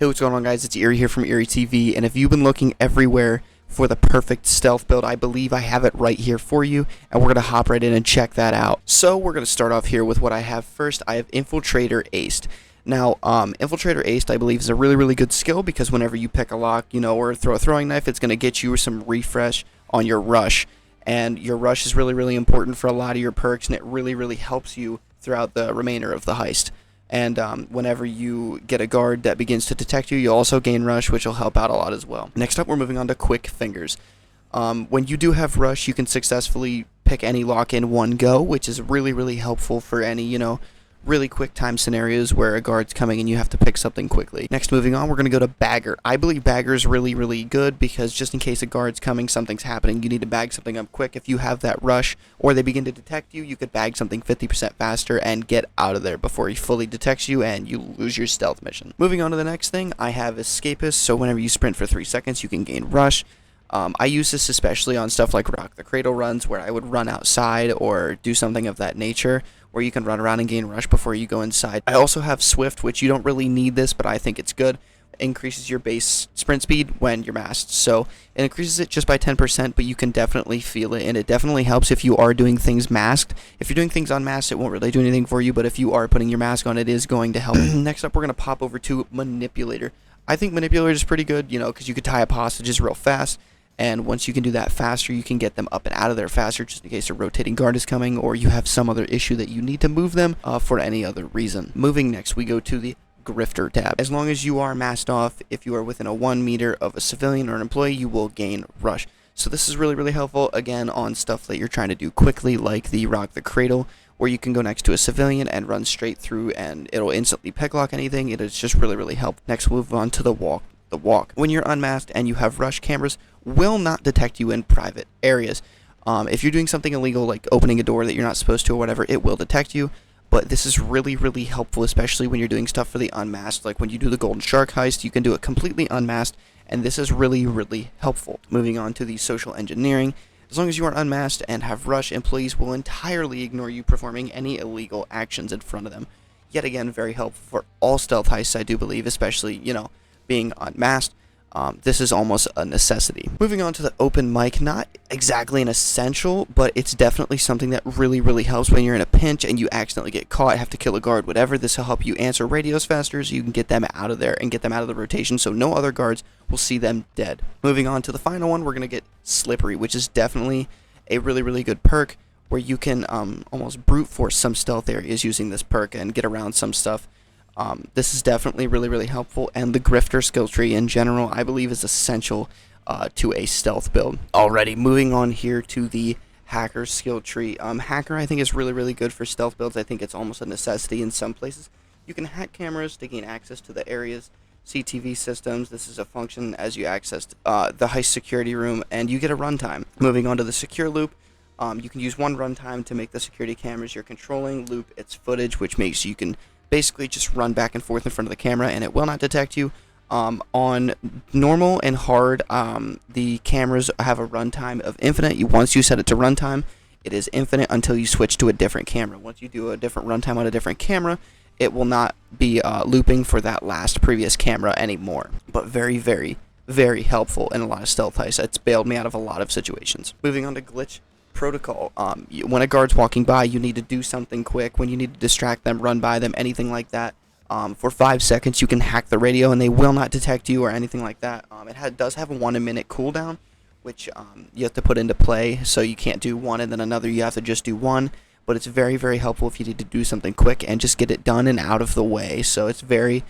Hey, what's going on, guys? It's Erie here from Erie TV, and if you've been looking everywhere for the perfect stealth build, I believe I have it right here for you, and we're going to hop right in and check that out. So we're going to start off here with what I have first. I have Infiltrator Aced. Now, Infiltrator Aced, I believe, is a really good skill because whenever you pick a lock, or throw a throwing knife, it's going to get you some refresh on your rush, and your rush is really important for a lot of your perks, and it really helps you throughout the remainder of the heist. And whenever you get a guard that begins to detect you, you'll also gain rush, which will help out a lot as well. Next up, we're moving on to quick fingers. When you do have rush, you can successfully pick any lock in one go, which is really helpful for any, really quick time scenarios where a guard's coming and you have to pick something quickly. Next, moving on, we're going to go to Bagger. I believe Bagger is really good because just in case a guard's coming, something's happening, you need to bag something up quick. If you have that rush or they begin to detect you, you could bag something 50% faster and get out of there before he fully detects you and you lose your stealth mission. Moving on to the next thing, I have Escapist, so whenever you sprint for 3 seconds, you can gain rush. I use this especially on stuff like Rock the Cradle runs where I would run outside or do something of that nature where you can run around and gain rush before you go inside. I also have Swift, which you don't really need this, but I think it's good. It increases your base sprint speed when you're masked. So it increases it just by 10%, but you can definitely feel it, and it definitely helps if you are doing things masked. If you're doing things unmasked, it won't really do anything for you, but if you are putting your mask on, it is going to help. Next up, we're going to pop over to Manipulator. I think Manipulator is pretty good, because you could tie up hostages real fast. And once you can do that faster, you can get them up and out of there faster just in case a rotating guard is coming or you have some other issue that you need to move them for any other reason. Moving next, we go to the Grifter tab. As long as you are masked off, if you are within a 1 meter of a civilian or an employee, you will gain rush. So this is really helpful, again, on stuff that you're trying to do quickly, like the Rock the Cradle, where you can go next to a civilian and run straight through and it'll instantly picklock anything. It is just really helpful. Next, we'll move on to the walk. When you're unmasked and you have rush, cameras will not detect you in private areas. If you're doing something illegal like opening a door that you're not supposed to or whatever, it will detect you. But this is really helpful, especially when you're doing stuff for the unmasked. Like when you do the Golden Shark heist, you can do it completely unmasked, and this is really helpful. Moving on to the social engineering. As long as you are unmasked and have rush, employees will entirely ignore you performing any illegal actions in front of them. Yet again, very helpful for all stealth heists, I do believe, especially, being unmasked. This is almost a necessity. Moving on to the open mic, not exactly an essential, but it's definitely something that really helps when you're in a pinch and you accidentally get caught, have to kill a guard, whatever. This will help you answer radios faster so you can get them out of there and get them out of the rotation so no other guards will see them dead. Moving on to the final one, we're going to get Slippery, which is definitely a really good perk where you can almost brute force some stealth areas using this perk and get around some stuff. This is definitely really helpful, and the Grifter skill tree in general, I believe, is essential to a stealth build. Alrighty, moving on here to the Hacker skill tree. Hacker, I think, is really good for stealth builds. I think it's almost a necessity in some places. You can hack cameras to gain access to the area's CTV systems. This is a function as you access the heist security room, and you get a runtime. Moving on to the secure loop. You can use one runtime to make the security cameras you're controlling loop its footage, which makes you can basically just run back and forth in front of the camera and it will not detect you. On normal and hard, the cameras have a runtime of infinite. Once you set it to runtime, it is infinite until you switch to a different camera. Once you do a different runtime on a different camera, it will not be looping for that last previous camera anymore. But very helpful in a lot of stealth heists. It's bailed me out of a lot of situations. Moving on to glitch protocol. When a guard's walking by, you need to do something quick. When you need to distract them, run by them, anything like that. For 5 seconds, you can hack the radio and they will not detect you or anything like that. It does have a 1 minute cooldown, which you have to put into play. So you can't do one and then another. You have to just do one. But it's very helpful if you need to do something quick and just get it done and out of the way. So it's very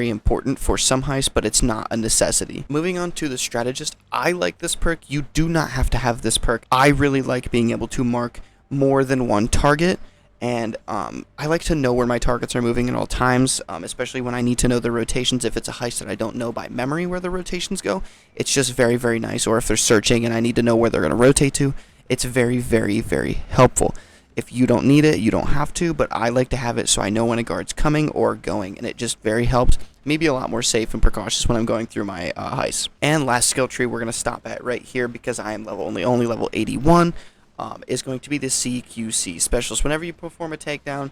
important for some heists, but it's not a necessity. Moving on to the strategist, I like this perk. You do not have to have this perk. I really like being able to mark more than one target, and I like to know where my targets are moving at all times, especially when I need to know the rotations. If it's a heist that I don't know by memory where the rotations go, it's just very nice. Or if they're searching and I need to know where they're going to rotate to, it's very helpful. If you don't need it, you don't have to, but I like to have it so I know when a guard's coming or going, and it just very helps me be a lot more safe and precautious when I'm going through my heists. And last skill tree we're going to stop at right here because I am only level 81, is going to be the CQC specialist. Whenever you perform a takedown,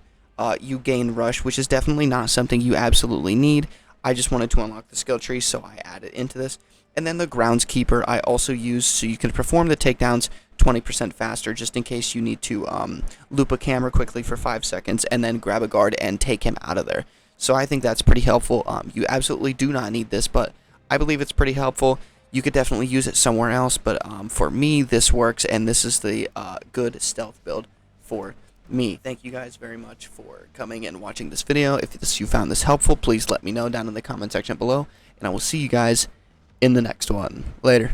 you gain rush, which is definitely not something you absolutely need. I just wanted to unlock the skill tree, so I added into this. And then the groundskeeper I also use so you can perform the takedowns 20% faster, just in case you need to loop a camera quickly for 5 seconds and then grab a guard and take him out of there. So I think that's pretty helpful. You absolutely do not need this, but I believe it's pretty helpful. You could definitely use it somewhere else, but for me, this works, and this is the good stealth build for me. Thank you guys very much for coming and watching this video. If you found this helpful, please let me know down in the comment section below, and I will see you guys in the next one. Later.